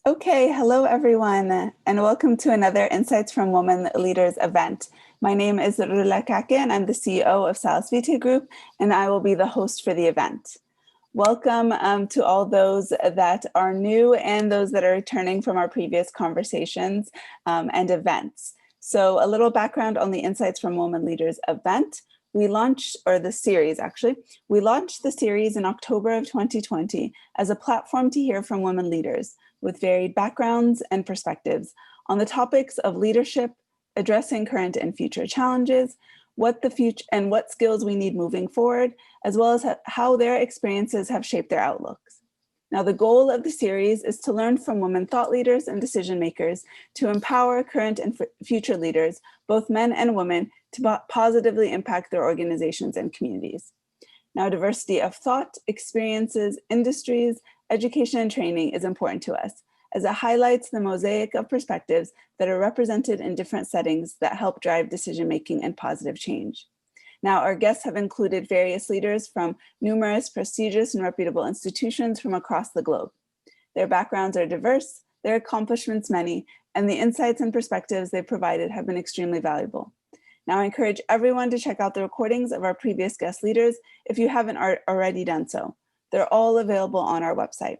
Okay, hello everyone, and welcome to another Insights from Women Leaders event. My name is Rola Kaakeh, and I'm the CEO of Salus Vitae Group, and I will be the host for the event. Welcome to all those that are new and those that are returning from our previous conversations and events. So a little background on the Insights from Women Leaders event. We launched, or the series actually, we launched the series in October of 2020 as a platform to hear from women leaders with varied backgrounds and perspectives on the topics of leadership, addressing current and future challenges, what the future and what skills we need moving forward, as well as how their experiences have shaped their outlooks. Now, the goal of the series is to learn from women thought leaders and decision makers to empower current and future leaders, both men and women, to positively impact their organizations and communities. Now, diversity of thought, experiences, industries, education, and training is important to us, as it highlights the mosaic of perspectives that are represented in different settings that help drive decision-making and positive change. Now, our guests have included various leaders from numerous prestigious and reputable institutions from across the globe. Their backgrounds are diverse, their accomplishments many, and the insights and perspectives they've provided have been extremely valuable. Now, I encourage everyone to check out the recordings of our previous guest leaders if you haven't already done so. They're all available on our website.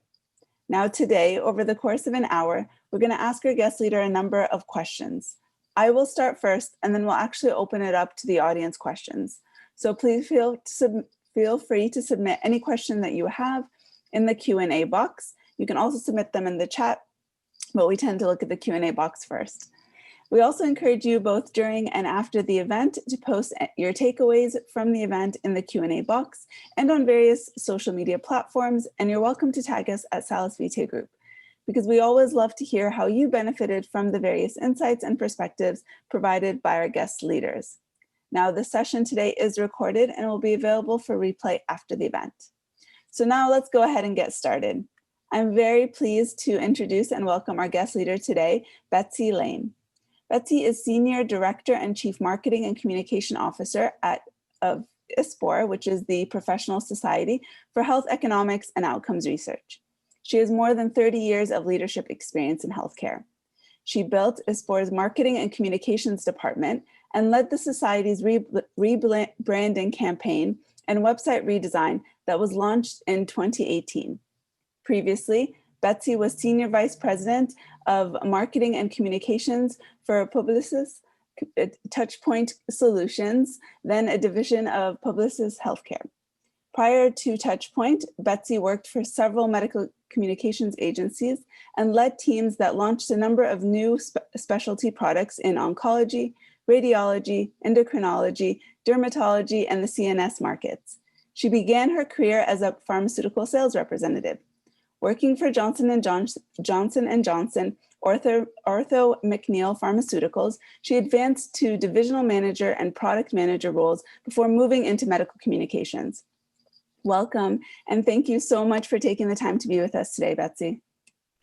Now today, over the course of an hour, we're going to ask our guest leader a number of questions. I will start first, and then we'll actually open it up to the audience questions. So please feel free to submit any question that you have in the Q&A box. You can also submit them in the chat, but we tend to look at the Q&A box first. We also encourage you both during and after the event to post your takeaways from the event in the Q&A box and on various social media platforms, and you're welcome to tag us at Salus Vitae Group, because we always love to hear how you benefited from the various insights and perspectives provided by our guest leaders. Now, the session today is recorded and will be available for replay after the event. So now let's go ahead and get started. I'm very pleased to introduce and welcome our guest leader today, Betsy Lane. Betsy is Senior Director and Chief Marketing and Communication Officer of ISPOR, which is the Professional Society for Health Economics and Outcomes Research. She has more than 30 years of leadership experience in healthcare. She built ISPOR's Marketing and Communications Department and led the Society's rebranding campaign and website redesign that was launched in 2018. Previously, Betsy was Senior Vice President of Marketing and Communications for Publicis Touchpoint Solutions, then a division of Publicis Healthcare. Prior to Touchpoint, Betsy worked for several medical communications agencies and led teams that launched a number of new specialty products in oncology, radiology, endocrinology, dermatology, and the CNS markets. She began her career as a pharmaceutical sales representative. Working for Johnson & Johnson, Ortho McNeil Pharmaceuticals, she advanced to divisional manager and product manager roles before moving into medical communications. Welcome, and thank you so much for taking the time to be with us today, Betsy.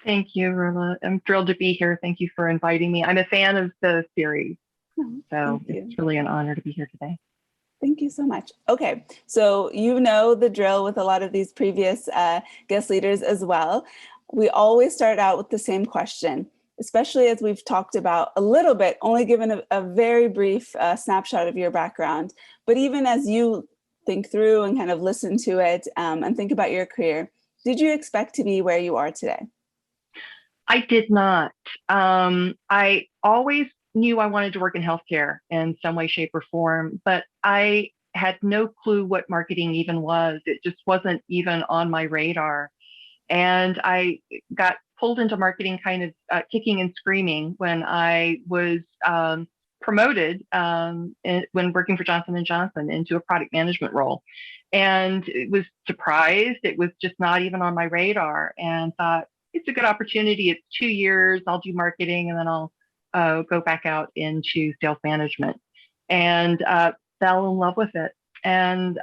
Thank you, Rola. I'm thrilled to be here. Thank you for inviting me. I'm a fan of the series, so it's really an honor to be here today. Thank you so much. Okay, so you know the drill with a lot of these previous guest leaders as well. We always start out with the same question, especially as we've talked about a little bit, only given a very brief snapshot of your background. But even as you think through and kind of listen to it and think about your career, did you expect to be where you are today? I did not. I always knew I wanted to work in healthcare in some way, shape, or form, but I had no clue what marketing even was. It just wasn't even on my radar. And I got pulled into marketing kind of kicking and screaming when I was promoted when working for Johnson & Johnson into a product management role. And it was surprised. It was just not even on my radar, and thought, it's a good opportunity. It's 2 years. I'll do marketing and then I'll go back out into sales management, and fell in love with it. And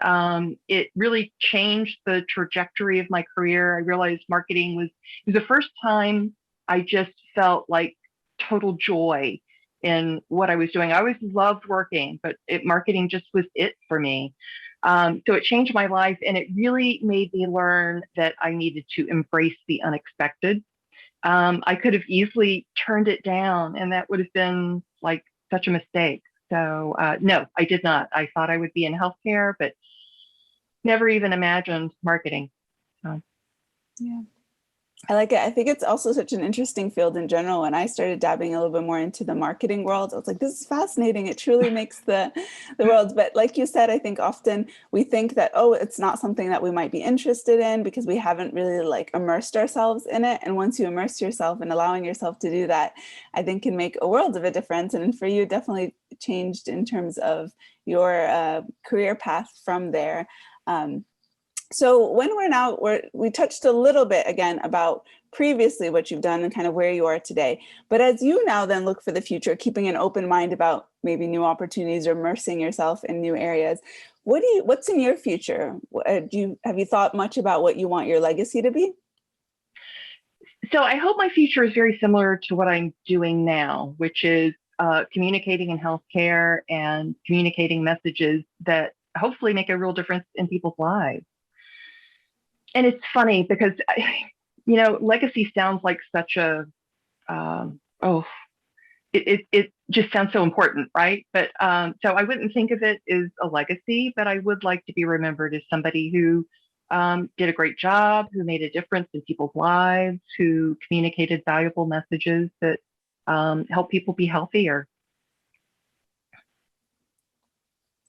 it really changed the trajectory of my career. I realized marketing was the first time I just felt like total joy in what I was doing. I always loved working, but marketing just was it for me. So it changed my life, and it really made me learn that I needed to embrace the unexpected I could have easily turned it down, and that would have been like such a mistake. So no, I did not. I thought I would be in healthcare, but never even imagined marketing. So. Yeah. I like it. I think it's also such an interesting field in general. When I started dabbing a little bit more into the marketing world, I was like, this is fascinating. It truly makes the world. But like you said, I think often we think that, oh, it's not something that we might be interested in because we haven't really like immersed ourselves in it. And once you immerse yourself and allowing yourself to do that, I think can make a world of a difference. And for you, definitely changed in terms of your career path from there. So when we touched a little bit again about previously what you've done and kind of where you are today, but as you now then look for the future, keeping an open mind about maybe new opportunities or immersing yourself in new areas, what's in your future? Have you thought much about what you want your legacy to be? So I hope my future is very similar to what I'm doing now, which is communicating in healthcare and communicating messages that hopefully make a real difference in people's lives. And it's funny because, legacy sounds like such a, it just sounds so important, right? But so I wouldn't think of it as a legacy, but I would like to be remembered as somebody who did a great job, who made a difference in people's lives, who communicated valuable messages that help people be healthier.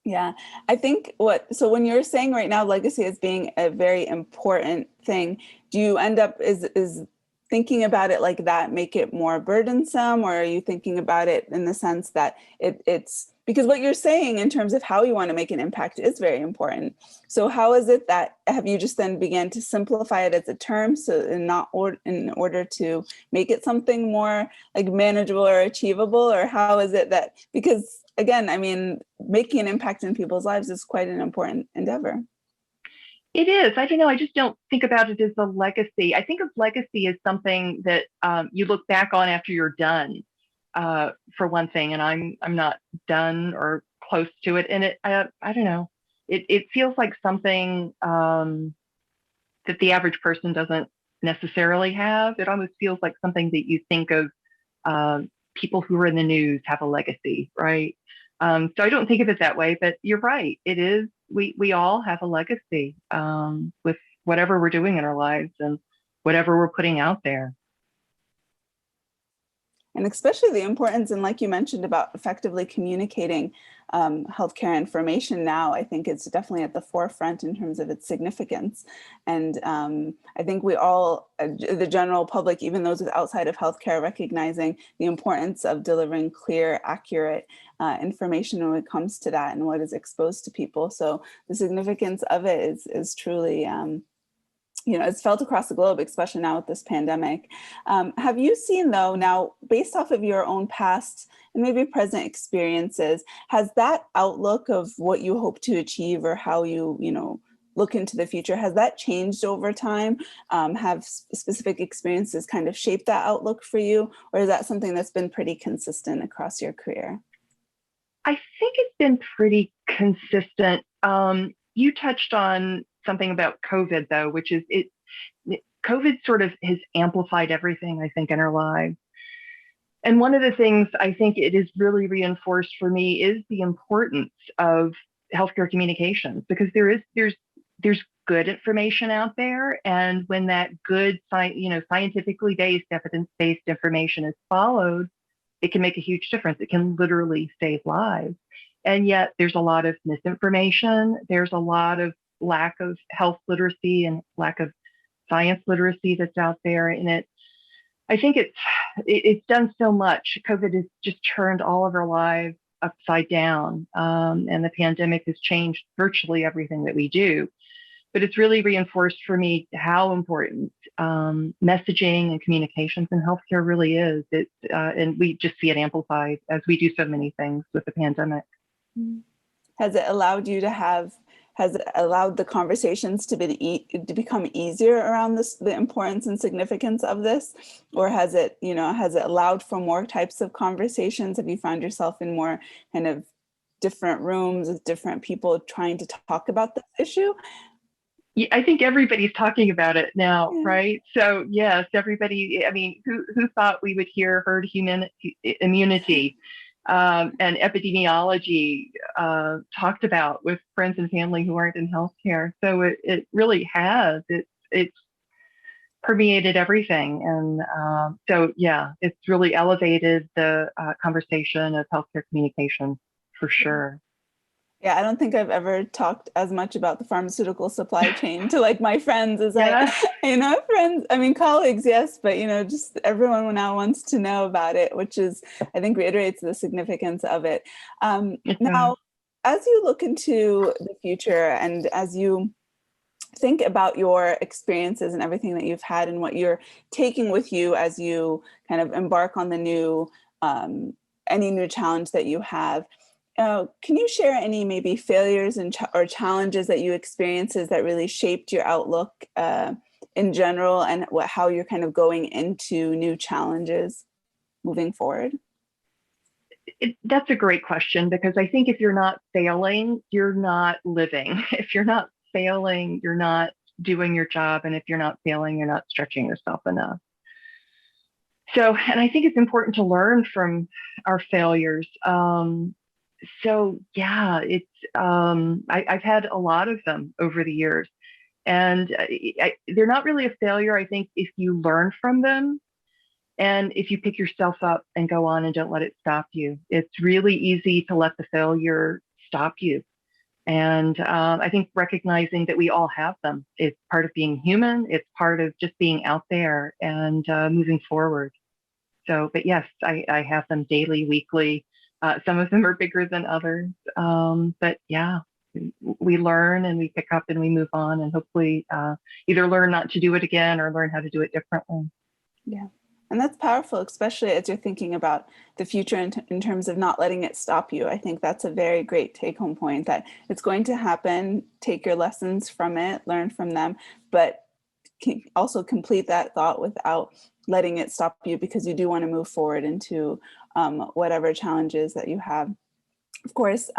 Yeah, I think so when you're saying right now legacy as being a very important thing, do you end up is thinking about it like that make it more burdensome, or are you thinking about it in the sense that it's because what you're saying in terms of how you want to make an impact is very important. So how is it that have you just then began to simplify it as a term in order to make it something more like manageable or achievable, or how is it that because again, I mean, making an impact in people's lives is quite an important endeavor. It is. I don't know. I just don't think about it as a legacy. I think of legacy as something that you look back on after you're done, for one thing. And I'm not done or close to it. And I don't know. It feels like something that the average person doesn't necessarily have. It almost feels like something that you think of people who are in the news have a legacy, right? So I don't think of it that way, but you're right. It is. We all have a legacy with whatever we're doing in our lives and whatever we're putting out there. And especially the importance, and like you mentioned about effectively communicating healthcare information now, I think it's definitely at the forefront in terms of its significance. And I think we all, the general public, even those outside of healthcare, recognizing the importance of delivering clear, accurate information when it comes to that and what is exposed to people. So the significance of it is truly it's felt across the globe, especially now with this pandemic. Have you seen, though, now, based off of your own past and maybe present experiences, has that outlook of what you hope to achieve or how you look into the future, has that changed over time? Have specific experiences kind of shaped that outlook for you? Or is that something that's been pretty consistent across your career? I think it's been pretty consistent. You touched on something about COVID, though, which is COVID sort of has amplified everything, I think, in our lives. And one of the things I think it is really reinforced for me is the importance of healthcare communications, because there's good information out there, and when that good, scientifically based, evidence-based information is followed, it can make a huge difference. It can literally save lives. And yet there's a lot of misinformation. There's a lot of lack of health literacy and lack of science literacy that's out there. And I think it's done so much. COVID has just turned all of our lives upside down. And the pandemic has changed virtually everything that we do. But it's really reinforced for me how important messaging and communications in healthcare really is. And we just see it amplified as we do so many things with the pandemic. Has it allowed the conversations to become easier around the importance and significance of this? Or has it allowed for more types of conversations? Have you found yourself in more kind of different rooms with different people trying to talk about this issue? I think everybody's talking about it now, Yeah. right? So yes, everybody. I mean, who thought we would hear herd immunity and epidemiology talked about with friends and family who aren't in healthcare? So it really has. It's permeated everything, and so yeah, it's really elevated the conversation of healthcare communication for sure. Yeah, I don't think I've ever talked as much about the pharmaceutical supply chain to like my friends as I, Yes. friends, I mean, colleagues, yes, but just everyone now wants to know about it, which is, I think, reiterates the significance of it. It does. Now, as you look into the future and as you think about your experiences and everything that you've had and what you're taking with you as you kind of embark on the new, any new challenge that you have. Can you share any maybe failures and or challenges that you experiences that really shaped your outlook in general, and how you're kind of going into new challenges moving forward? That's a great question because I think if you're not failing, you're not living. If you're not failing, you're not doing your job. And if you're not failing, you're not stretching yourself enough. So, and I think it's important to learn from our failures. So yeah, I've had a lot of them over the years, and they're not really a failure. I think if you learn from them and if you pick yourself up and go on and don't let it stop you, it's really easy to let the failure stop you. And I think recognizing that we all have them is part of being human. It's part of just being out there and moving forward. So, but yes, I have them daily, weekly. Some of them are bigger than others. But yeah, we learn and we pick up and we move on and hopefully either learn not to do it again or learn how to do it differently. Yeah. And that's powerful, especially as you're thinking about the future in terms of not letting it stop you. I think that's a very great take home point, that it's going to happen. Take your lessons from it, learn from them, but also complete that thought without letting it stop you, because you do want to move forward into whatever challenges that you have. Of course,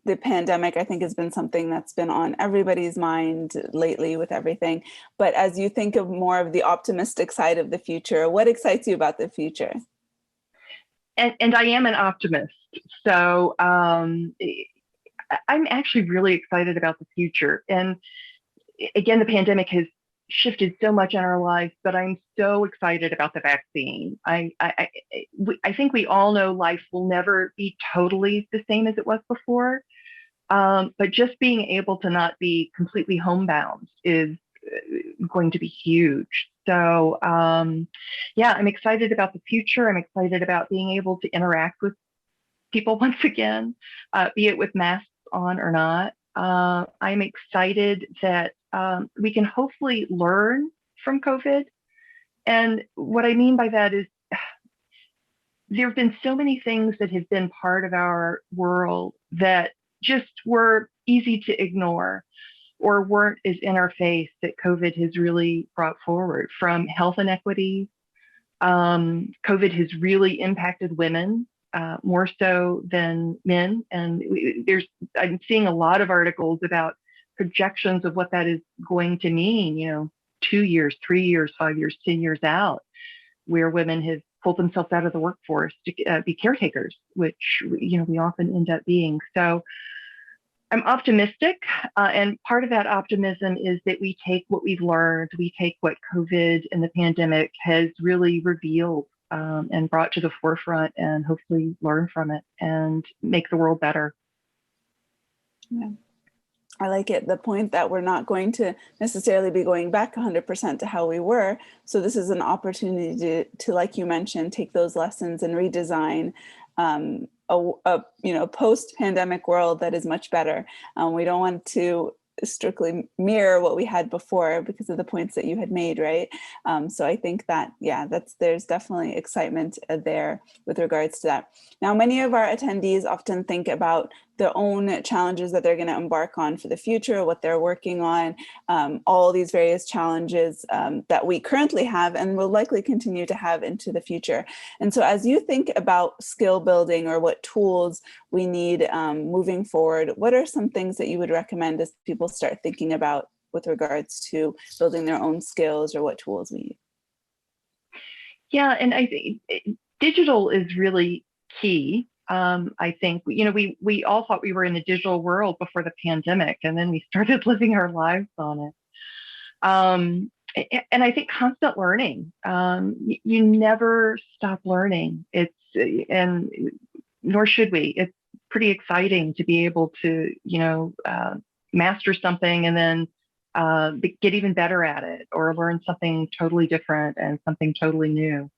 the pandemic, I think, has been something that's been on everybody's mind lately with everything. But as you think of more of the optimistic side of the future, what excites you about the future? And I am an optimist. So I'm actually really excited about the future. And again, the pandemic has shifted so much in our lives, but I'm so excited about the vaccine. I think we all know life will never be totally the same as it was before. But just being able to not be completely homebound is going to be huge. So, yeah, I'm excited about the future. I'm excited about being able to interact with people once again, be it with masks on or not. I'm excited that we can hopefully learn from COVID. And what I mean by that is there have been so many things that have been part of our world that just were easy to ignore or weren't as in our face, that COVID has really brought forward, from health inequities. COVID has really impacted women more so than men. And I'm seeing a lot of articles about projections of what that is going to mean, 2 years, 3 years, 5 years, 10 years out, where women have pulled themselves out of the workforce to be caretakers, which, we often end up being. So I'm optimistic. And part of that optimism is that we take what we've learned, we take what COVID and the pandemic has really revealed and brought to the forefront, and hopefully learn from it and make the world better. Yeah. I like it. The point that we're not going to necessarily be going back 100% to how we were. So this is an opportunity to, like you mentioned, take those lessons and redesign a post-pandemic world that is much better. We don't want to strictly mirror what we had before because of the points that you had made, right? So I think that, yeah, there's definitely excitement there with regards to that. Now, many of our attendees often think about their own challenges that they're going to embark on for the future, what they're working on, all these various challenges that we currently have and will likely continue to have into the future. And so as you think about skill building or what tools we need moving forward, what are some things that you would recommend as people start thinking about with regards to building their own skills or what tools we use. Yeah, and I think digital is really key. I think, we all thought we were in a digital world before the pandemic, and then we started living our lives on it. And I think constant learning. You never stop learning. And nor should we. It's pretty exciting to be able to, master something and then get even better at it, or learn something totally different and something totally new.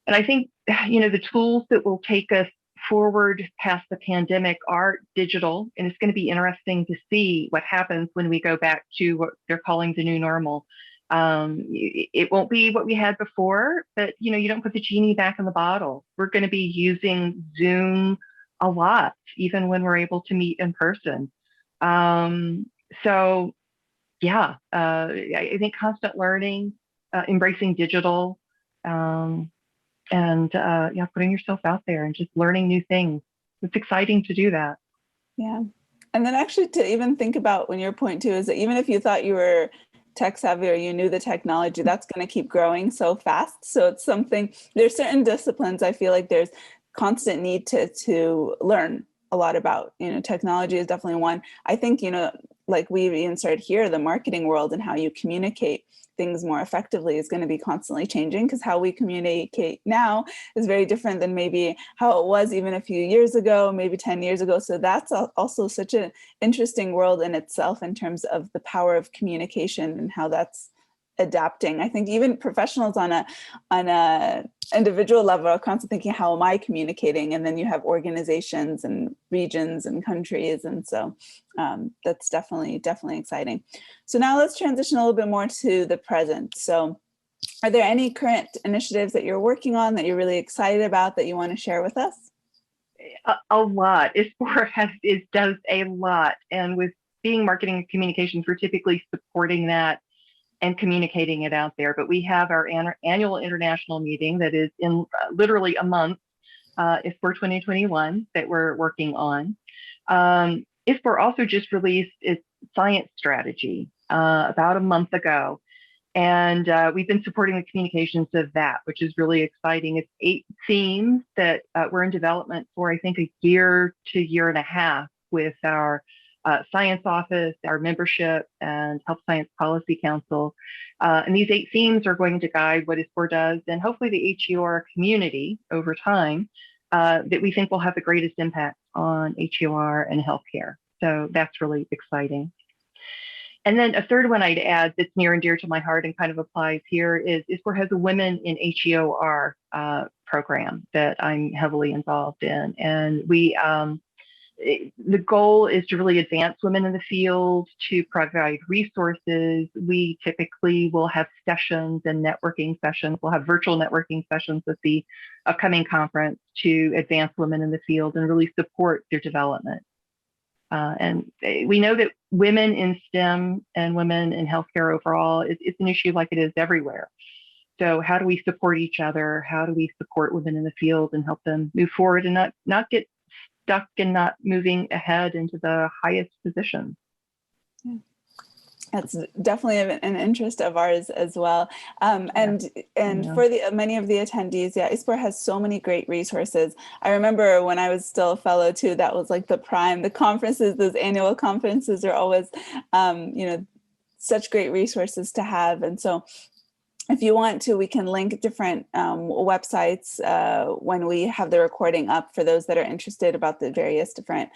And I think, the tools that will take us forward past the pandemic are digital, and it's going to be interesting to see what happens when we go back to what they're calling the new normal. It won't be what we had before, but you don't put the genie back in the bottle. We're going to be using Zoom a lot, even when we're able to meet in person. So yeah, I think constant learning, embracing digital, and putting yourself out there and just learning new things. It's exciting to do that. Yeah. And then actually to even think about, when your point too is that even if you thought you were tech savvy or you knew the technology, that's going to keep growing so fast. So it's something, there's certain disciplines I feel like there's constant need to learn a lot about. Technology is definitely one. I think, like we even started here, the marketing world and how you communicate things more effectively is going to be constantly changing, because how we communicate now is very different than maybe how it was even a few years ago, maybe 10 years ago. So that's also such an interesting world in itself in terms of the power of communication and how that's adapting. I think even professionals on a individual level are constantly thinking, how am I communicating? And then you have organizations and regions and countries. And so that's definitely exciting. So now let's transition a little bit more to the present. So are there any current initiatives that you're working on that you're really excited about that you want to share with us? A lot. ISPOR does a lot. And with being marketing and communications, we're typically supporting that and communicating it out there. But we have our annual international meeting that is in literally a month, ISPOR 2021, that we're working on. ISPOR also just released its science strategy about a month ago. And we've been supporting the communications of that, which is really exciting. It's 8 themes that we're in development for, I think, a year to year and a half with our science office, our membership, and Health Science Policy Council. And these 8 themes are going to guide what ISPOR does, and hopefully the HEOR community over time that we think will have the greatest impact on HEOR and healthcare. So that's really exciting. And then a third one I'd add that's near and dear to my heart and kind of applies here is ISPOR has a Women in HEOR program that I'm heavily involved in. And the goal is to really advance women in the field, to provide resources. We typically will have sessions and networking sessions. We'll have virtual networking sessions at the upcoming conference to advance women in the field and really support their development. And we know that women in STEM and women in healthcare overall, it's an issue like it is everywhere. So how do we support each other? How do we support women in the field and help them move forward and not get stuck and not moving ahead into the highest positions? Yeah. That's definitely an interest of ours as well. And for many of the attendees, ISPOR has so many great resources. I remember when I was still a fellow too, that was like the conferences, those annual conferences are always, such great resources to have. And so if you want to, we can link different websites when we have the recording up for those that are interested about the various different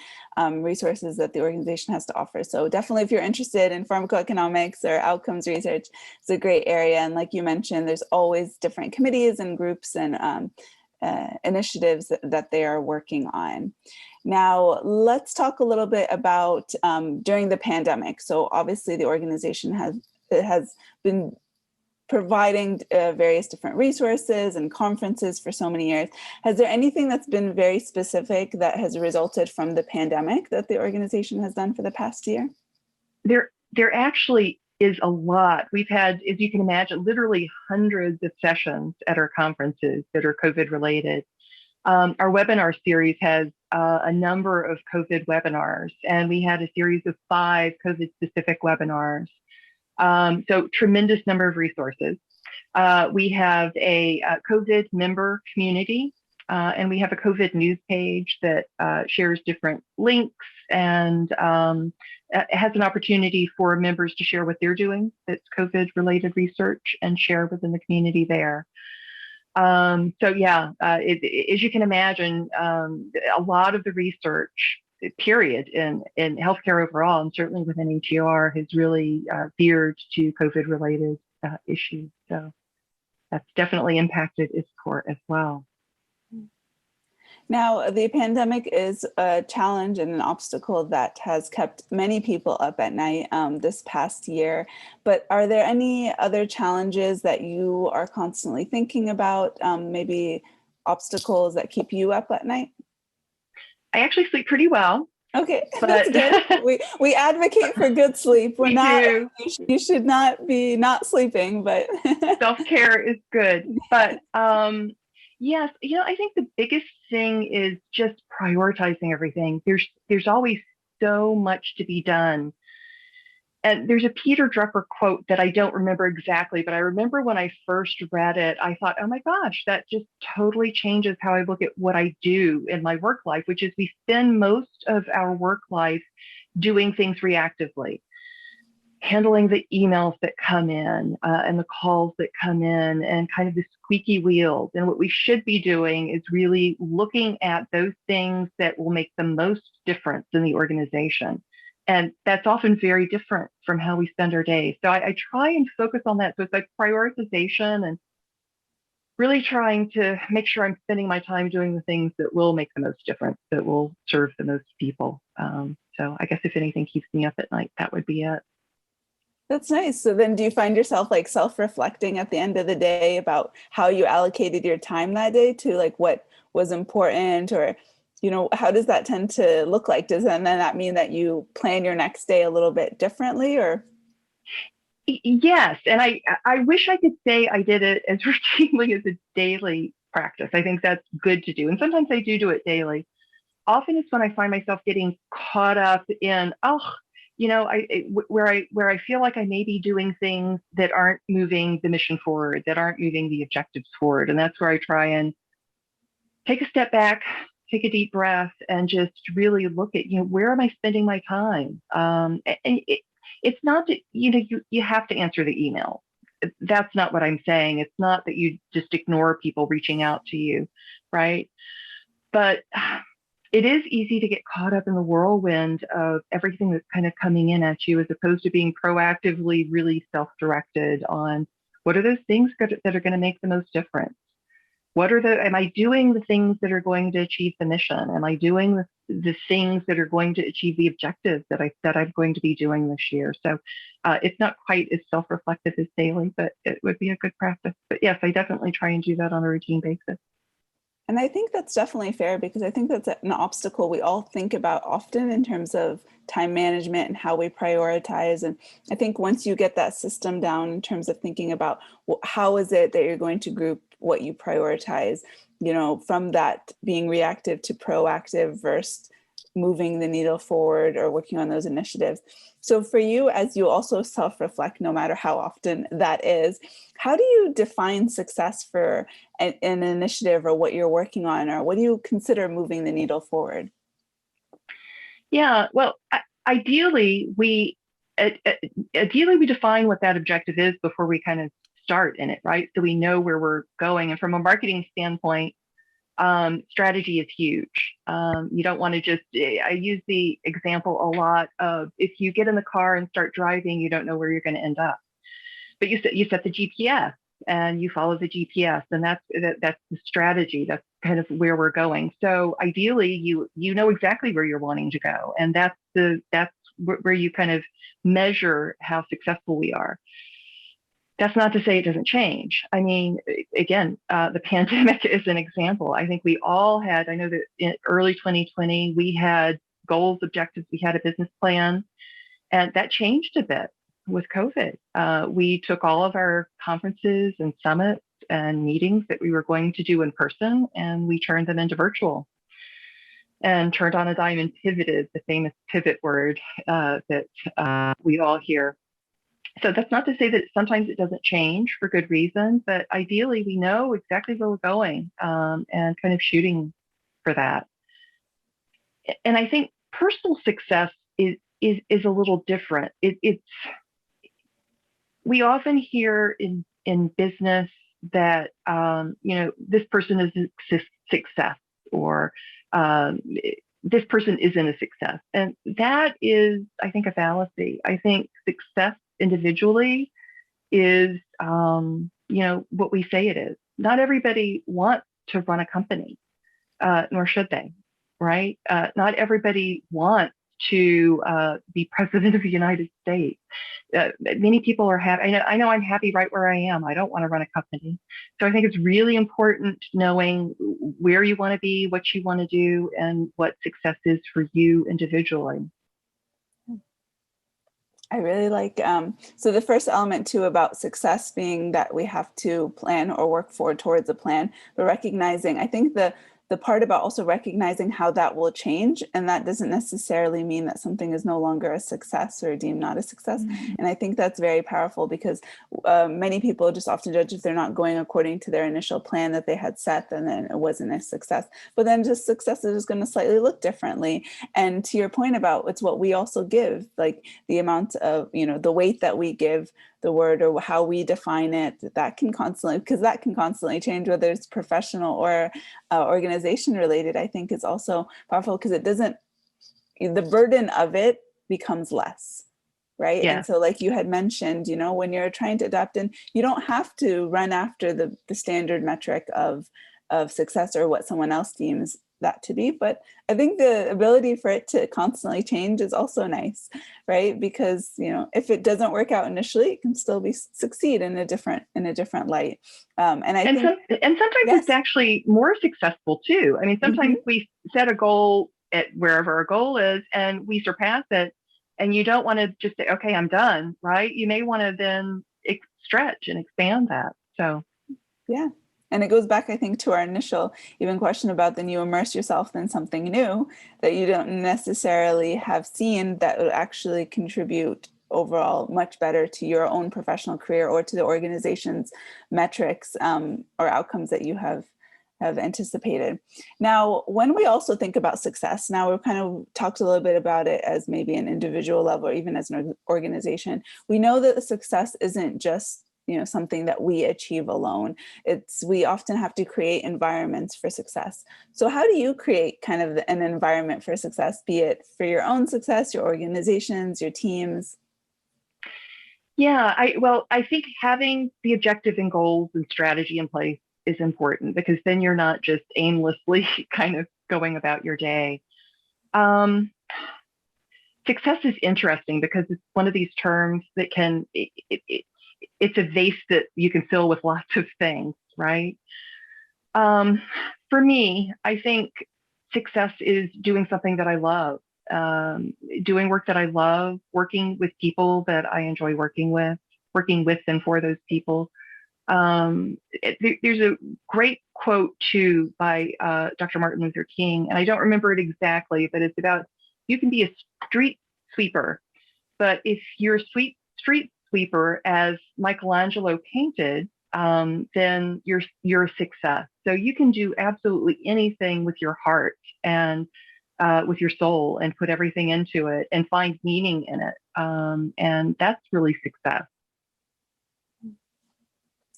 resources that the organization has to offer. So definitely, if you're interested in pharmacoeconomics or outcomes research, it's a great area. And like you mentioned, there's always different committees and groups and initiatives that they are working on. Now, let's talk a little bit about during the pandemic. So obviously, the organization has been providing various different resources and conferences for so many years. Has there anything that's been very specific that has resulted from the pandemic that the organization has done for the past year? There actually is a lot. We've had, as you can imagine, literally hundreds of sessions at our conferences that are COVID related. Our webinar series has a number of COVID webinars, and we had a series of 5 COVID specific webinars. So tremendous number of resources. We have a COVID member community, and we have a COVID news page that shares different links and has an opportunity for members to share what they're doing that's COVID-related research and share within the community there. So yeah, as you can imagine, a lot of the research, period, in healthcare overall, and certainly within HER, has really veered to COVID-related issues. So that's definitely impacted ISPOR as well. Now, the pandemic is a challenge and an obstacle that has kept many people up at night this past year. But are there any other challenges that you are constantly thinking about, maybe obstacles that keep you up at night? I actually sleep pretty well. Okay, that's good. We advocate for good sleep. We're not. You should not be not sleeping, but self-care is good. But yes, I think the biggest thing is just prioritizing everything. There's always so much to be done. And there's a Peter Drucker quote that I don't remember exactly, but I remember when I first read it, I thought, oh my gosh, that just totally changes how I look at what I do in my work life, which is we spend most of our work life doing things reactively, handling the emails that come in and the calls that come in and kind of the squeaky wheels. And what we should be doing is really looking at those things that will make the most difference in the organization. And that's often very different from how we spend our days. So I try and focus on that. So it's like prioritization and really trying to make sure I'm spending my time doing the things that will make the most difference, that will serve the most people. So I guess if anything keeps me up at night, that would be it. That's nice. So then do you find yourself like self-reflecting at the end of the day about how you allocated your time that day to like what was important, or how does that tend to look like? Does that mean that you plan your next day a little bit differently, or? Yes. And I wish I could say I did it as routinely as a daily practice. I think that's good to do. And sometimes I do it daily. Often it's when I find myself getting caught up in, where I feel like I may be doing things that aren't moving the mission forward, that aren't moving the objectives forward. And that's where I try and take a step back, take a deep breath, and just really look at, where am I spending my time? And it's not that, you have to answer the email. That's not what I'm saying. It's not that you just ignore people reaching out to you, right? But it is easy to get caught up in the whirlwind of everything that's kind of coming in at you, as opposed to being proactively really self-directed on what are those things that are going to make the most difference? Am I doing the things that are going to achieve the mission? Am I doing the things that are going to achieve the objectives that I'm going to be doing this year? So it's not quite as self-reflective as daily, but it would be a good practice. But yes, I definitely try and do that on a routine basis. And I think that's definitely fair, because I think that's an obstacle we all think about often in terms of time management and how we prioritize. And I think once you get that system down in terms of thinking about how is it that you're going to group what you prioritize, from that being reactive to proactive versus moving the needle forward or working on those initiatives. So for you, as you also self-reflect, no matter how often that is, how do you define success for an initiative or what you're working on, or what do you consider moving the needle forward? Yeah, well, ideally we define what that objective is before we kind of start in it, right? So we know where we're going. And from a marketing standpoint, strategy is huge. You don't want to I use the example a lot of, if you get in the car and start driving, you don't know where you're going to end up. But you set the GPS and you follow the GPS, and that's the strategy. That's kind of where we're going. So ideally, you know exactly where you're wanting to go, and that's where you kind of measure how successful we are. That's not to say it doesn't change. I mean, again, the pandemic is an example. I think we all had, I know that in early 2020, we had goals, objectives, we had a business plan, and that changed a bit with COVID. We took all of our conferences and summits and meetings that we were going to do in person, and we turned them into virtual, and turned on a dime and pivoted, the famous pivot word that we all hear. So that's not to say that sometimes it doesn't change for good reason, but ideally we know exactly where we're going, and kind of shooting for that. And I think personal success is a little different. It's we often hear in business that this person is a success, or um, this person isn't a success, and that is, I think, a fallacy. I think success individually is what we say it is. Not everybody wants to run a company, nor should they, right? Not everybody wants to be president of the United States. Many people are happy. I know I'm happy right where I am. I don't want to run a company. So I think it's really important knowing where you want to be, what you want to do, and what success is for you individually. I really like, so the first element too about success being that we have to plan or work forward towards a plan, but recognizing, I think the part about also recognizing how that will change, and that doesn't necessarily mean that something is no longer a success or deemed not a success. Mm-hmm. And I think that's very powerful, because many people just often judge if they're not going according to their initial plan that they had set, and then it wasn't a success. But then just success is just going to slightly look differently. And to your point about it's what we also give, like the amount of, the weight that we give the word or how we define it, that can constantly change, whether it's professional or organization related. I think it's also powerful because the burden of it becomes less, right? Yeah. And so like you had mentioned, when you're trying to adapt, and you don't have to run after the standard metric of success or what someone else deems that to be. But I think the ability for it to constantly change is also nice, right? Because, if it doesn't work out initially, it can still succeed in a different light. And sometimes yes, it's actually more successful too. I mean, sometimes mm-hmm. we set a goal at wherever our goal is and we surpass it, and you don't want to just say, okay, I'm done, right? You may want to then stretch and expand that. So, yeah. And it goes back, I think, to our initial even question about then you immerse yourself in something new that you don't necessarily have seen that would actually contribute overall much better to your own professional career or to the organization's metrics or outcomes that you have anticipated. Now, when we also think about success, now we've kind of talked a little bit about it as maybe an individual level or even as an organization. We know that the success isn't just something that we achieve alone. We often have to create environments for success. So how do you create kind of an environment for success, be it for your own success, your organizations, your teams? Yeah, I think having the objective and goals and strategy in place is important, because then you're not just aimlessly kind of going about your day. Success is interesting because it's one of these terms that it's a vase that you can fill with lots of things, right? For me, I think success is doing something that I love, doing work that I love, working with people that I enjoy working with and for those people. There's a great quote too by Dr. Martin Luther King, and I don't remember it exactly, but it's about, you can be a street sweeper, but if you're a street sweeper as Michelangelo painted, then you're a success. So you can do absolutely anything with your heart and with your soul and put everything into it and find meaning in it. And that's really success.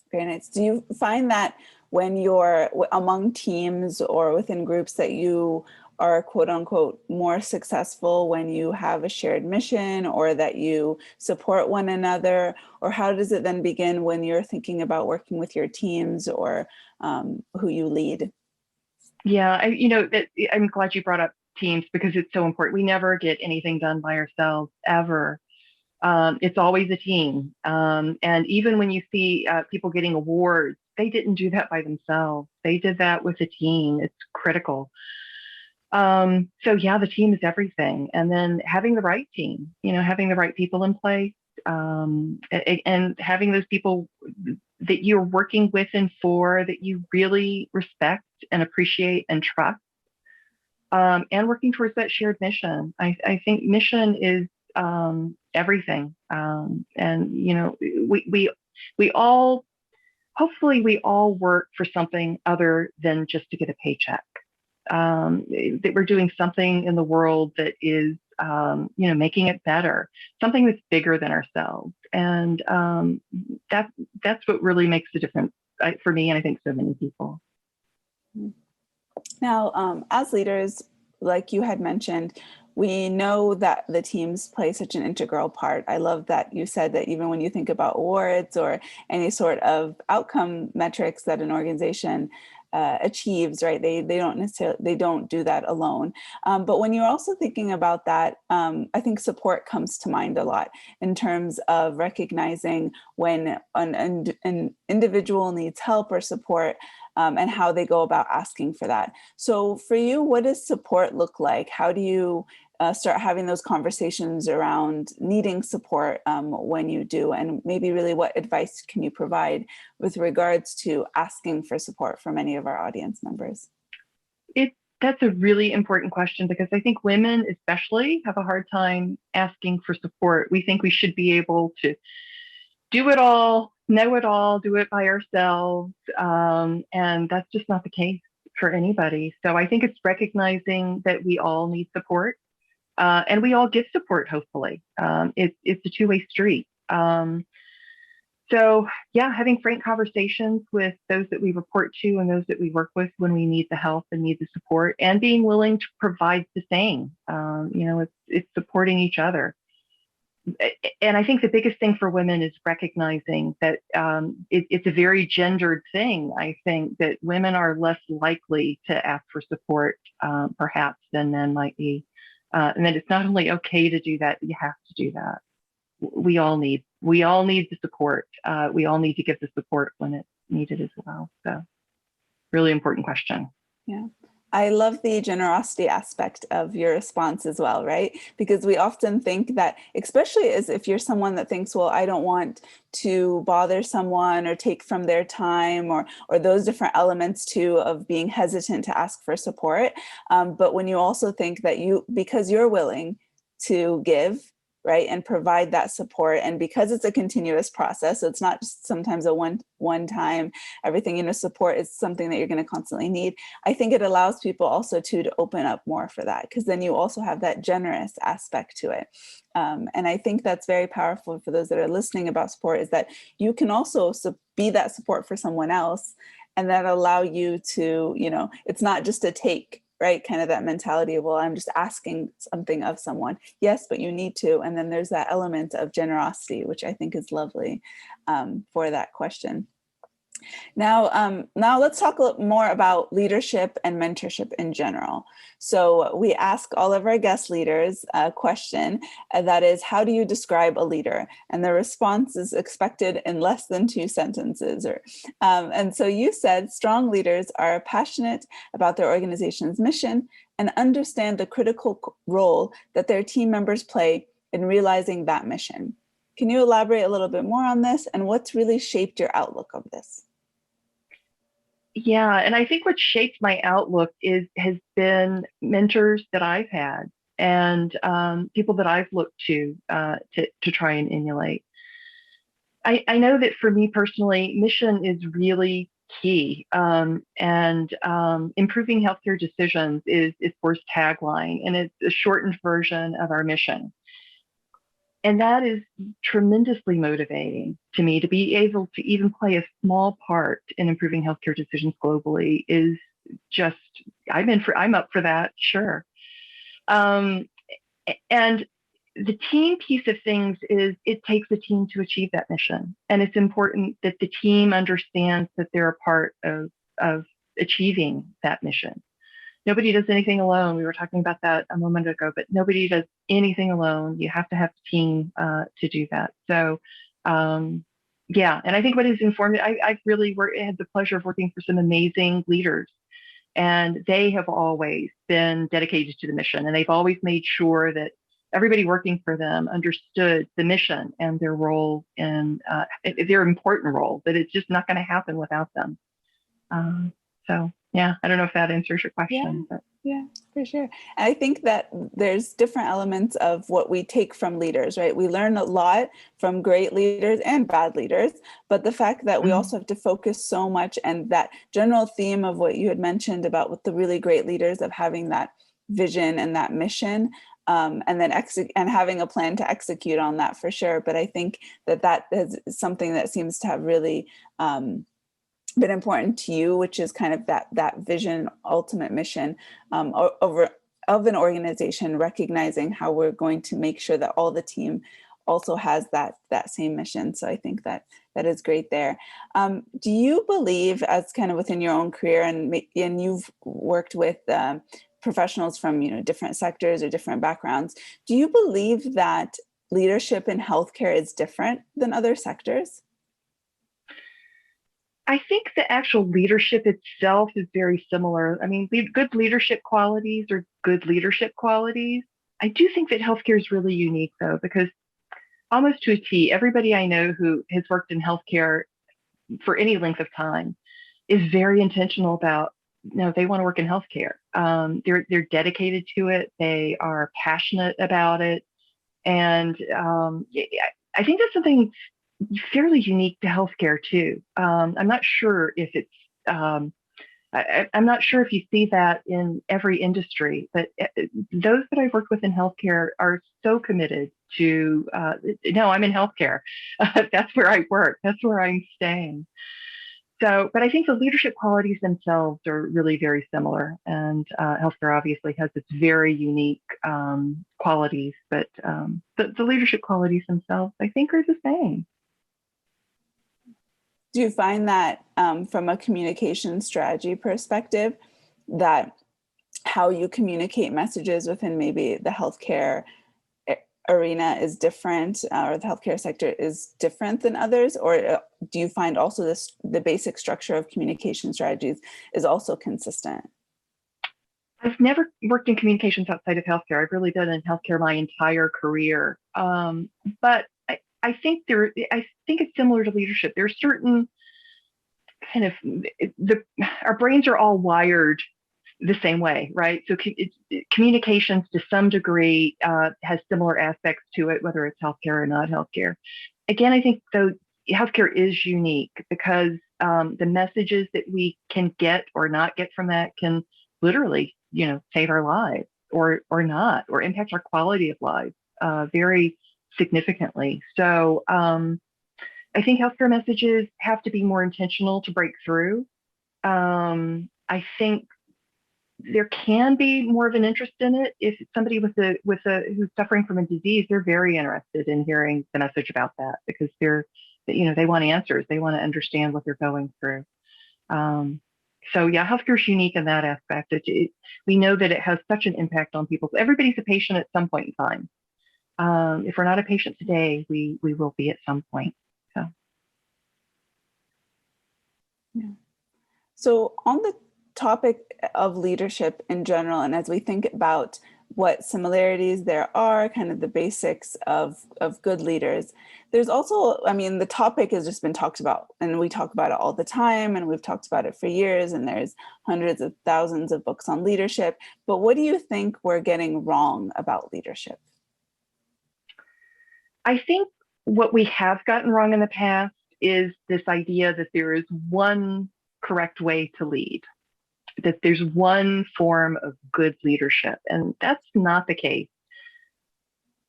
Very nice. Do you find that when you're among teams or within groups that you are quote unquote more successful when you have a shared mission or that you support one another? Or how does it then begin when you're thinking about working with your teams or who you lead? Yeah, I'm glad you brought up teams because it's so important. We never get anything done by ourselves, ever. It's always a team. And even when you see people getting awards, they didn't do that by themselves. They did that with a team. It's critical. So yeah, the team is everything. And then having the right team, having the right people in place, and having those people that you're working with and for that you really respect and appreciate and trust, and working towards that shared mission. I think mission is everything. And we all, hopefully we all work for something other than just to get a paycheck. That we're doing something in the world that is, making it better, something that's bigger than ourselves. And that's what really makes the difference for me, and I think so many people. Now, as leaders, like you had mentioned, we know that the teams play such an integral part. I love that you said that even when you think about awards or any sort of outcome metrics that an organization achieves, right? They don't do that alone. But when you're also thinking about that, I think support comes to mind a lot in terms of recognizing when an individual needs help or support, and how they go about asking for that. So for you, what does support look like? How do you start having those conversations around needing support when you do? And maybe really what advice can you provide with regards to asking for support for many of our audience members? That's a really important question, because I think women especially have a hard time asking for support. We think we should be able to do it all, know it all, do it by ourselves. And that's just not the case for anybody. So I think it's recognizing that we all need support, and we all give support, hopefully. It's a two-way street. So yeah, having frank conversations with those that we report to and those that we work with when we need the help and need the support, and being willing to provide the same. It's supporting each other. And I think the biggest thing for women is recognizing that it's a very gendered thing. I think that women are less likely to ask for support, perhaps, than men might be. And that it's not only okay to do that, but you have to do that. We all need the support. We all need to give the support when it's needed as well. So really important question. Yeah. I love the generosity aspect of your response as well, right? Because we often think that, especially as if you're someone that thinks, well, I don't want to bother someone or take from their time, or those different elements too of being hesitant to ask for support. But when you also think that because you're willing to give, right, and provide that support, and because it's a continuous process, so it's not just sometimes a one time everything, support is something that you're going to constantly need. I think it allows people also to open up more for that, because then you also have that generous aspect to it. And I think that's very powerful for those that are listening about support, is that you can also be that support for someone else, and that allow you to, it's not just a take, right? Kind of that mentality of, well, I'm just asking something of someone. Yes, but you need to. And then there's that element of generosity, which I think is lovely for that question. Now let's talk a little more about leadership and mentorship in general. So we ask all of our guest leaders a question that is, how do you describe a leader? And the response is expected in less than 2 sentences. And so you said strong leaders are passionate about their organization's mission and understand the critical role that their team members play in realizing that mission. Can you elaborate a little bit more on this, and what's really shaped your outlook of this? Yeah, and I think what shaped my outlook has been mentors that I've had, and people that I've looked to try and emulate. I know that for me personally, mission is really key, and improving healthcare decisions is ISPOR's tagline, and it's a shortened version of our mission. And that is tremendously motivating to me. To be able to even play a small part in improving healthcare decisions globally is just, I'm up for that, sure. And the team piece of things is, it takes a team to achieve that mission. And it's important that the team understands that they're a part of achieving that mission. Nobody does anything alone. We were talking about that a moment ago, but nobody does anything alone. You have to have a team to do that. So, yeah. And I think what has informed me, I've really had the pleasure of working for some amazing leaders, and they have always been dedicated to the mission, and they've always made sure that everybody working for them understood the mission and their role, and their important role, that it's just not going to happen without them. So yeah, I don't know if that answers your question. Yeah. For sure. And I think that there's different elements of what we take from leaders, right? We learn a lot from great leaders and bad leaders, but the fact that we also have to focus so much, and that general theme of what you had mentioned about with the really great leaders of having that vision and that mission, and then and having a plan to execute on that, for sure. But I think that that is something that seems to have really been important to you, which is kind of that vision, ultimate mission over of an organization, recognizing how we're going to make sure that all the team also has that same mission. So I think that is great there. Do you believe, as kind of within your own career, and you've worked with professionals from different sectors or different backgrounds, do you believe that leadership in healthcare is different than other sectors? I think the actual leadership itself is very similar. I mean, good leadership qualities are good leadership qualities. I do think that healthcare is really unique, though, because almost to a T, everybody I know who has worked in healthcare for any length of time is very intentional about, they want to work in healthcare. They're dedicated to it. They are passionate about it. And I think that's something fairly unique to healthcare too. I'm not sure if it's, I'm not sure if you see that in every industry, but those that I've worked with in healthcare are so committed to, no, I'm in healthcare. That's where I work. That's where I'm staying. So, but I think the leadership qualities themselves are really very similar, and healthcare obviously has its very unique qualities, but the leadership qualities themselves, I think, are the same. Do you find that from a communication strategy perspective, that how you communicate messages within maybe the healthcare arena is different, or the healthcare sector is different than others? Or do you find also the basic structure of communication strategies is also consistent? I've never worked in communications outside of healthcare. I've really been in healthcare my entire career. But I think it's similar to leadership. There's certain kind of our brains are all wired the same way, right? So communications to some degree has similar aspects to it, whether it's healthcare or not healthcare. Again, I think though healthcare is unique because the messages that we can get or not get from that can literally, save our lives or not, or impact our quality of life very significantly. So I think healthcare messages have to be more intentional to break through. I think there can be more of an interest in it if somebody who's suffering from a disease, they're very interested in hearing the message about that because they want answers. They want to understand what they're going through. So yeah, healthcare is unique in that aspect. We know that it has such an impact on people. Everybody's a patient at some point in time. If we're not a patient today, we will be at some point. So. Yeah. So on the topic of leadership in general, and as we think about what similarities there are, kind of the basics of good leaders, there's also, the topic has just been talked about, and we talk about it all the time, and we've talked about it for years, and there's hundreds of thousands of books on leadership. But what do you think we're getting wrong about leadership? I think what we have gotten wrong in the past is this idea that there is one correct way to lead, that there's one form of good leadership, and that's not the case.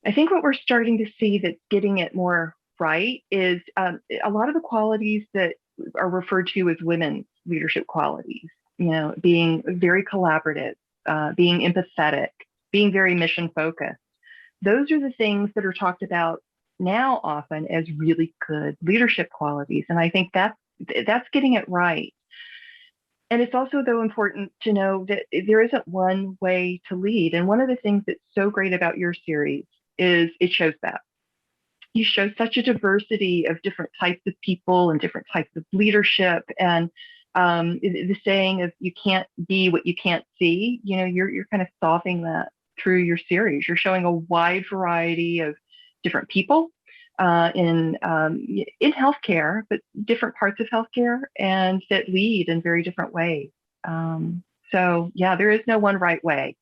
I think what we're starting to see that's getting it more right is a lot of the qualities that are referred to as women's leadership qualities, being very collaborative, being empathetic, being very mission focused. Those are the things that are talked about now often as really good leadership qualities. And I think that's getting it right. And it's also, though, important to know that there isn't one way to lead. And one of the things that's so great about your series is it shows that. You show such a diversity of different types of people and different types of leadership. And the saying of you can't be what you can't see, you're kind of solving that through your series. You're showing a wide variety of different people in healthcare, but different parts of healthcare, and that lead in very different ways. So yeah, there is no one right way.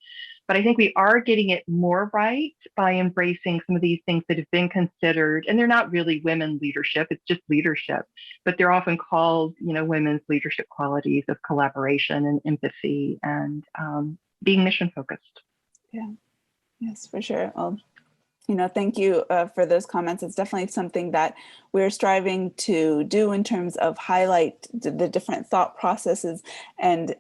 But I think we are getting it more right by embracing some of these things that have been considered, and they're not really women leadership, it's just leadership, but they're often called, women's leadership qualities of collaboration and empathy and being mission focused. Yeah, yes, for sure. Well, thank you for those comments. It's definitely something that we're striving to do in terms of highlight the different thought processes and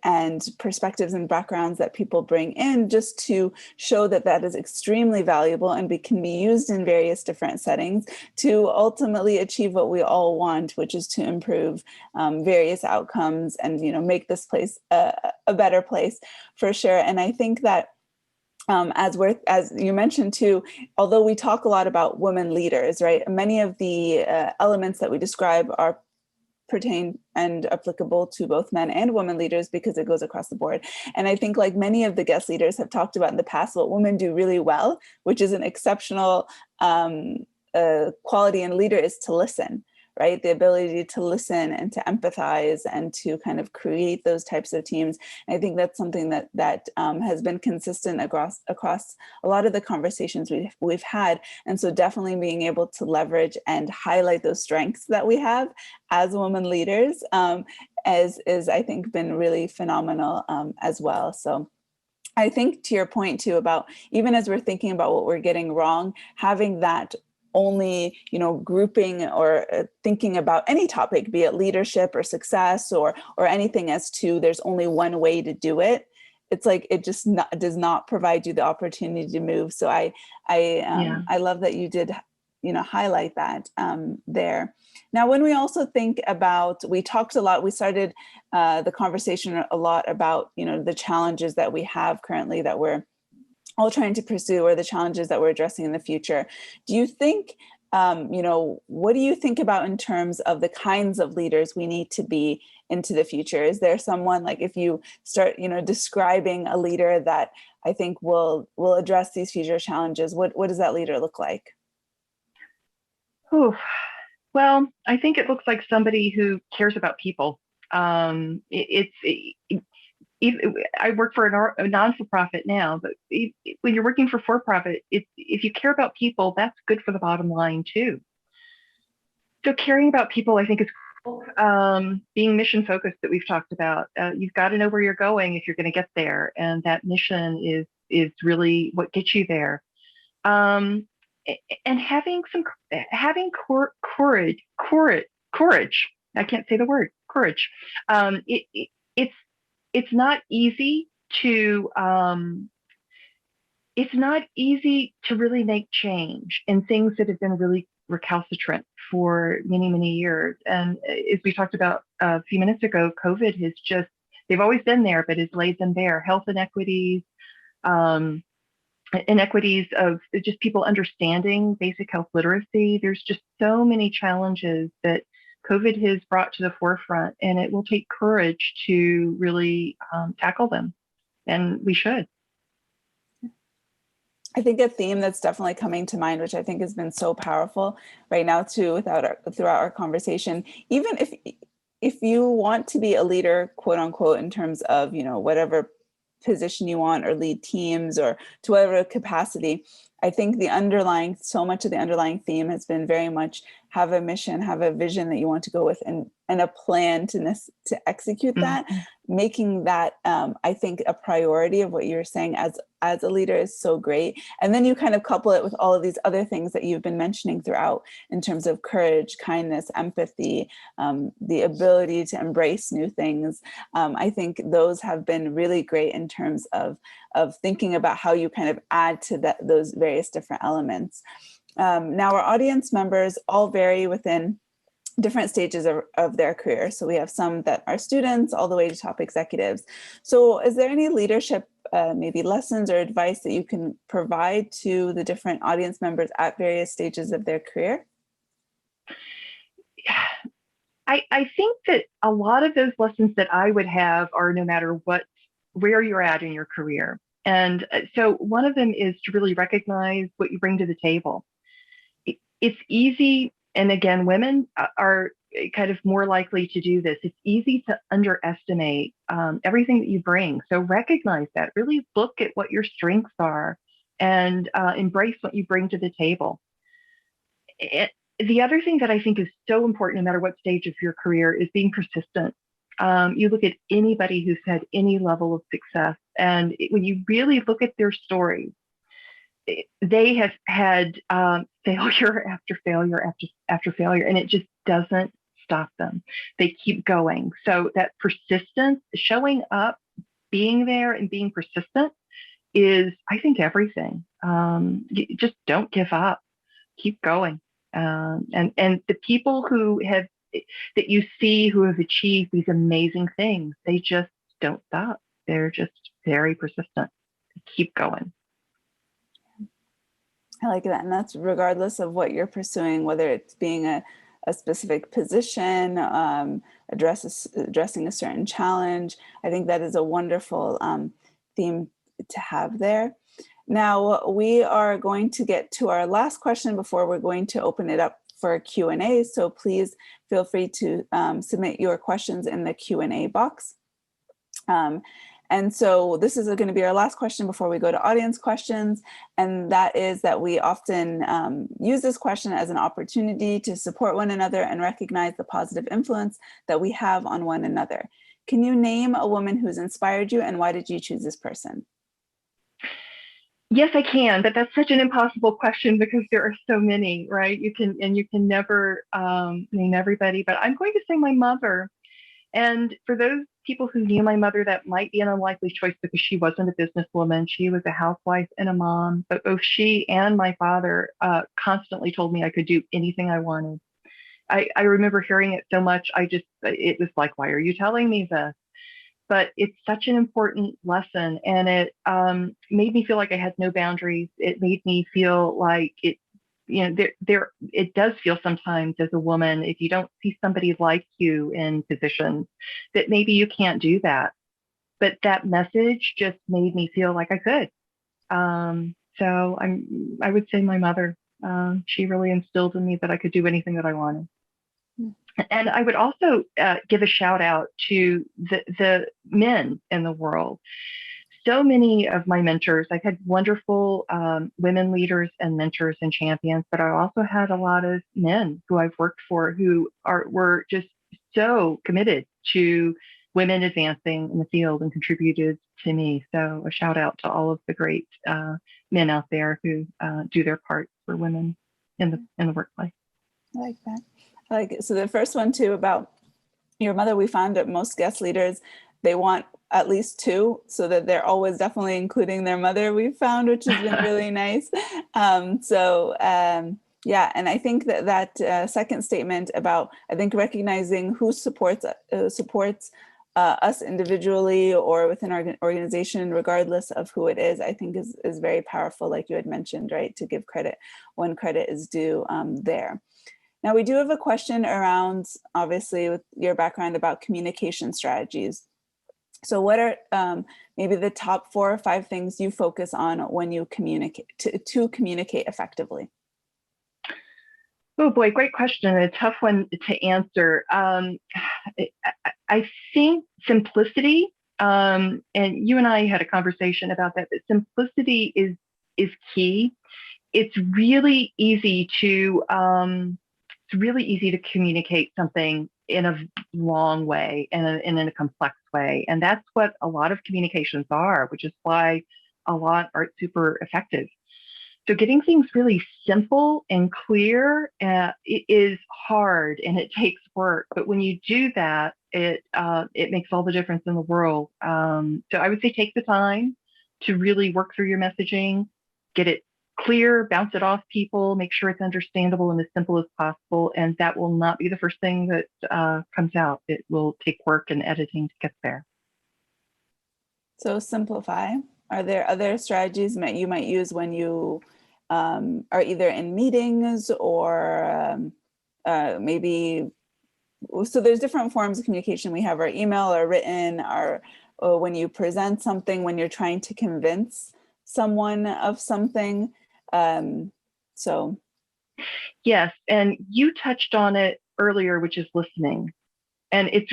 perspectives and backgrounds that people bring in, just to show that that is extremely valuable and can be used in various different settings to ultimately achieve what we all want, which is to improve various outcomes and make this place a better place, for sure. And I think that as you mentioned too, although we talk a lot about women leaders, right? Many of the elements that we describe are pertain and applicable to both men and women leaders, because it goes across the board. And I think, like many of the guest leaders have talked about in the past, what women do really well, which is an exceptional quality in leader, is to listen. Right? The ability to listen and to empathize and to kind of create those types of teams. And I think that's something that has been consistent across a lot of the conversations we've had. And so definitely being able to leverage and highlight those strengths that we have as women leaders is I think been really phenomenal as well. So I think, to your point too, about even as we're thinking about what we're getting wrong, having that only grouping or thinking about any topic, be it leadership or success or anything, as to there's only one way to do it, it's like it just does not provide you the opportunity to move. So I love that you did highlight that there. Now, when we also think about, we talked a lot, we started the conversation a lot about the challenges that we have currently that we're all trying to pursue, or the challenges that we're addressing in the future. Do you think, what do you think about in terms of the kinds of leaders we need to be into the future? Is there someone, like, if you start, describing a leader that I think will address these future challenges, what does that leader look like? Oh, well, I think it looks like somebody who cares about people. I work for a non-for-profit now, but when you're working for for-profit, if you care about people, that's good for the bottom line too. So caring about people, I think, is cool. Being mission focused, that we've talked about. You've got to know where you're going if you're going to get there, and that mission is really what gets you there. And having courage. I can't say the word courage. It's not easy to really make change in things that have been really recalcitrant for many, many years. And as we talked about a few minutes ago, COVID has just, they've always been there, but has laid them bare. Health inequities, inequities of just people understanding basic health literacy. There's just so many challenges that COVID has brought to the forefront, and it will take courage to really tackle them, and we should. I think a theme that's definitely coming to mind, which I think has been so powerful right now too, throughout our conversation, even if you want to be a leader, quote unquote, in terms of whatever position you want, or lead teams, or to whatever capacity, I think so much of the underlying theme has been very much have a mission, have a vision that you want to go with, and a plan to execute that. Making that, I think, a priority of what you're saying as a leader is so great. And then you kind of couple it with all of these other things that you've been mentioning throughout, in terms of courage, kindness, empathy, the ability to embrace new things. I think those have been really great in terms of thinking about how you kind of add to those various different elements. Now, our audience members all vary within different stages of their career. So we have some that are students all the way to top executives. So is there any leadership, maybe lessons or advice that you can provide to the different audience members at various stages of their career? I think that a lot of those lessons that I would have are no matter where you're at in your career. And so one of them is to really recognize what you bring to the table. It's easy. And again, women are kind of more likely to do this. It's easy to underestimate everything that you bring. So recognize that. Really look at what your strengths are and embrace what you bring to the table. The other thing that I think is so important, no matter what stage of your career, is being persistent. You look at anybody who's had any level of success, and when you really look at their stories, they have had failure after failure after failure, and it just doesn't stop them. They keep going. So that persistence, showing up, being there, and being persistent is, I think, everything. Just don't give up. Keep going. And the people that you see who have achieved these amazing things, they just don't stop. They're just very persistent. Keep going. I like that. And that's regardless of what you're pursuing, whether it's being a specific position, addressing a certain challenge. I think that is a wonderful theme to have there. Now, we are going to get to our last question before we're going to open it up for Q&A. So please feel free to submit your questions in the Q&A box. And so this is going to be our last question before we go to audience questions. And that is that we often use this question as an opportunity to support one another and recognize the positive influence that we have on one another. Can you name a woman who's inspired you, and why did you choose this person? Yes, I can, but that's such an impossible question because there are so many, right? You can never name everybody, but I'm going to say my mother. And for those people who knew my mother, that might be an unlikely choice because she wasn't a businesswoman. She was a housewife and a mom, but both she and my father constantly told me I could do anything I wanted. I remember hearing it so much, it was like, why are you telling me this? But it's such an important lesson, and it made me feel like I had no boundaries. It made me feel like it does feel sometimes as a woman, if you don't see somebody like you in positions, that maybe you can't do that. But that message just made me feel like I could. So I would say my mother. She really instilled in me that I could do anything that I wanted. And I would also give a shout out to the men in the world. So many of my mentors, I've had wonderful women leaders and mentors and champions, but I also had a lot of men who I've worked for who were just so committed to women advancing in the field and contributed to me. So a shout out to all of the great men out there who do their part for women in the workplace. I like that. I like it. So the first one too about your mother, we found that most guest leaders, they want at least two, so that they're always definitely including their mother, we found, which has been really nice. Yeah, and I think that second statement about, I think, recognizing who supports us individually or within our organization, regardless of who it is, I think is very powerful, like you had mentioned, right? To give credit when credit is due there. Now, we do have a question around, obviously, with your background about communication strategies. So what are maybe the top 4 or 5 things you focus on when you communicate, to communicate effectively? Oh boy, great question. A tough one to answer. I think simplicity, and you and I had a conversation about that, but simplicity is key. It's really easy to communicate something in a long way and in a complex way. And that's what a lot of communications are, which is why a lot aren't super effective. So getting things really simple and clear it is hard and it takes work. But when you do that, it makes all the difference in the world. So I would say take the time to really work through your messaging, get it clear, bounce it off people, make sure it's understandable and as simple as possible. And that will not be the first thing that comes out. It will take work and editing to get there. So simplify. Are there other strategies that you might use when you are either in meetings or maybe, so there's different forms of communication. We have our email, our written, or when you present something, when you're trying to convince someone of something. So. Yes, and you touched on it earlier, which is listening. And it's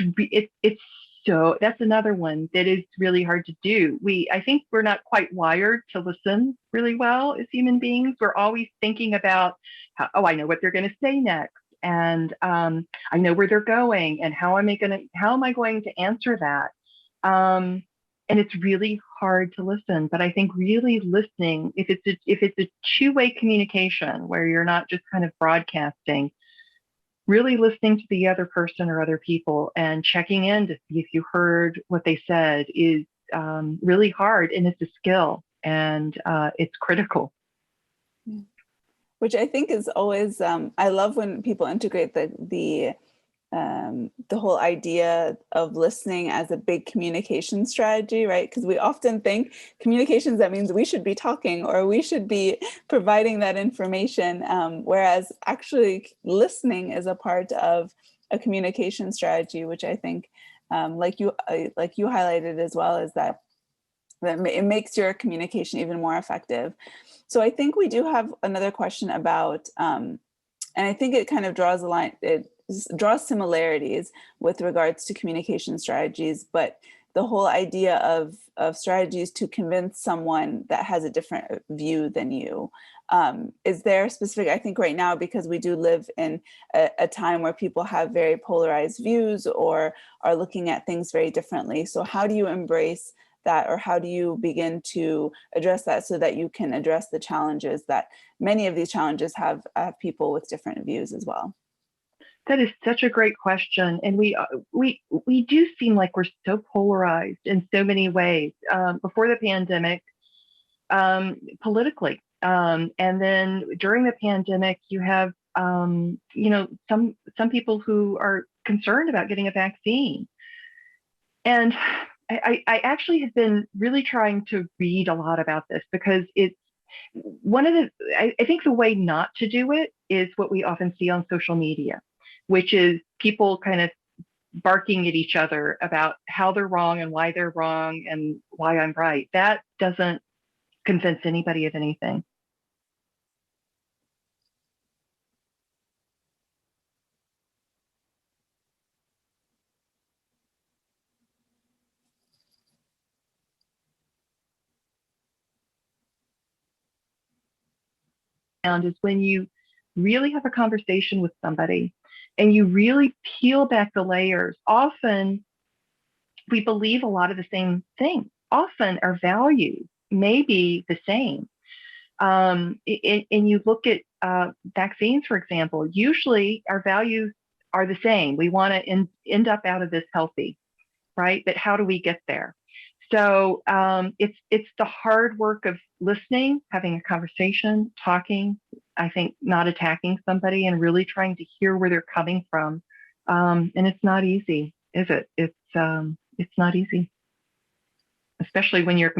so that's another one that is really hard to do. I think we're not quite wired to listen really well as human beings. We're always thinking about oh, I know what they're going to say next, and I know where they're going, and how am I going to answer that? And it's really hard to listen. But I think really listening, if it's a two-way communication where you're not just kind of broadcasting, really listening to the other person or other people and checking in to see if you heard what they said is really hard, and it's a skill, and it's critical. Which I think is always, I love when people integrate the whole idea of listening as a big communication strategy, right? Because we often think communications, that means we should be talking or we should be providing that information, whereas actually listening is a part of a communication strategy, which I think, like you highlighted as well, is that it makes your communication even more effective. So I think we do have another question about, and I think it kind of draws a line, it draws similarities with regards to communication strategies, but the whole idea of strategies to convince someone that has a different view than you. Is there specific, I think right now, because we do live in a time where people have very polarized views or are looking at things very differently. So how do you embrace that, or how do you begin to address that so that you can address the challenges that many of these challenges have people with different views as well? That is such a great question, and we do seem like we're so polarized in so many ways. Before the pandemic, politically, and then during the pandemic, you have some people who are concerned about getting a vaccine, and I actually have been really trying to read a lot about this, because it's one of the I think the way not to do it is what we often see on social media, which is people kind of barking at each other about how they're wrong and why they're wrong and why I'm right. That doesn't convince anybody of anything. And is when you really have a conversation with somebody and you really peel back the layers. Often we believe a lot of the same things. Often our values may be the same. And you look at vaccines, for example, usually our values are the same. We want to end up out of this healthy, right? But how do we get there? So it's the hard work of listening, having a conversation, talking, I think not attacking somebody, and really trying to hear where they're coming from. And it's not easy, is it? It's not easy, especially when you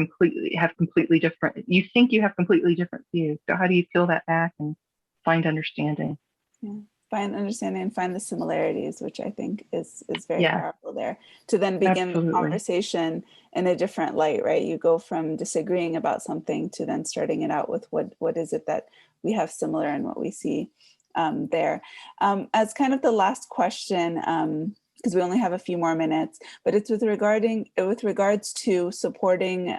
have completely different, you think you have completely different views. So how do you peel that back and find understanding? Yeah. Find understanding and find the similarities, which I think is very powerful there, to then begin the conversation in a different light, right? You go from disagreeing about something to then starting it out with what is it that we have similar and what we see there. As kind of the last question, because we only have a few more minutes, but it's with regards to supporting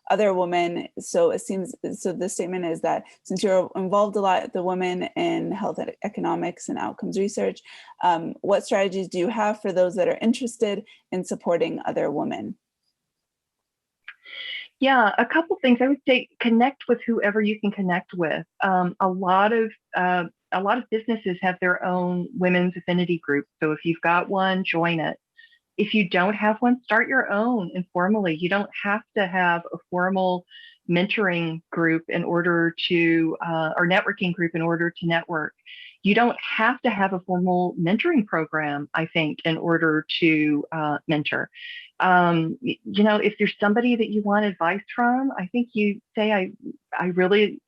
other women. So it seems, so the statement is that since you're involved a lot, the women in health economics and outcomes research, what strategies do you have for those that are interested in supporting other women? Yeah, a couple things. I would say connect with whoever you can connect with. A lot of businesses have their own women's affinity group. So if you've got one, join it. If you don't have one, start your own informally. You don't have to have a formal mentoring group in order to, or networking group in order to network. You don't have to have a formal mentoring program, I think, in order to mentor. If there's somebody that you want advice from, I think you say, I really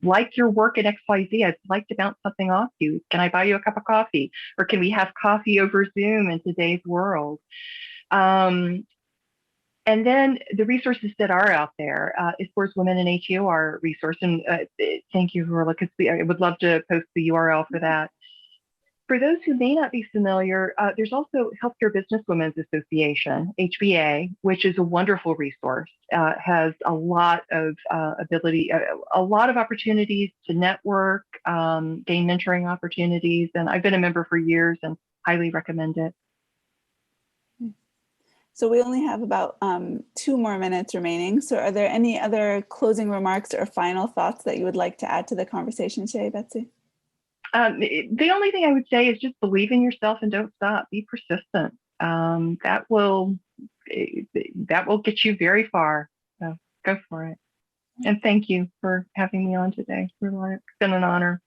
like your work at XYZ. I'd like to bounce something off you. Can I buy you a cup of coffee? Or can we have coffee over Zoom in today's world? And then the resources that are out there, ISPOR's Women in HEOR resource, and thank you, Rola, because I would love to post the URL for that. For those who may not be familiar, there's also Healthcare Businesswomen's Association, HBA, which is a wonderful resource. Has a lot of ability, a lot of opportunities to network, gain mentoring opportunities, and I've been a member for years and highly recommend it. So we only have about 2 more minutes remaining. So are there any other closing remarks or final thoughts that you would like to add to the conversation today, Betsy? The only thing I would say is just believe in yourself and don't stop. Be persistent. That will get you very far. So go for it. And thank you for having me on today. It's been an honor.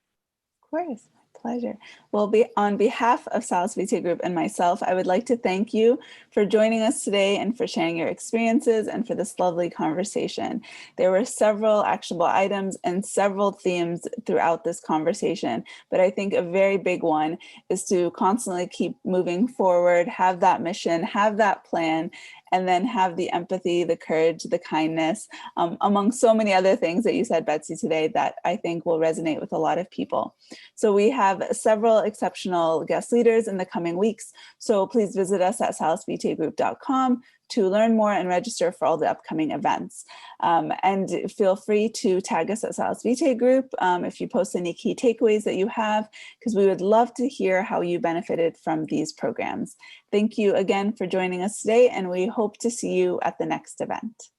Of course. Pleasure. Well, on behalf of Salus Vitae Group and myself, I would like to thank you for joining us today and for sharing your experiences and for this lovely conversation. There were several actionable items and several themes throughout this conversation, but I think a very big one is to constantly keep moving forward, have that mission, have that plan, and then have the empathy, the courage, the kindness, among so many other things that you said, Betsy, today that I think will resonate with a lot of people. So we have several exceptional guest leaders in the coming weeks. So please visit us at salusvitaegroup.com to learn more and register for all the upcoming events. And feel free to tag us at Salus Vitae Group if you post any key takeaways that you have, because we would love to hear how you benefited from these programs. Thank you again for joining us today, and we hope to see you at the next event.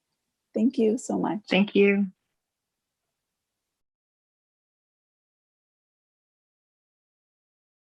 Thank you so much. Thank you.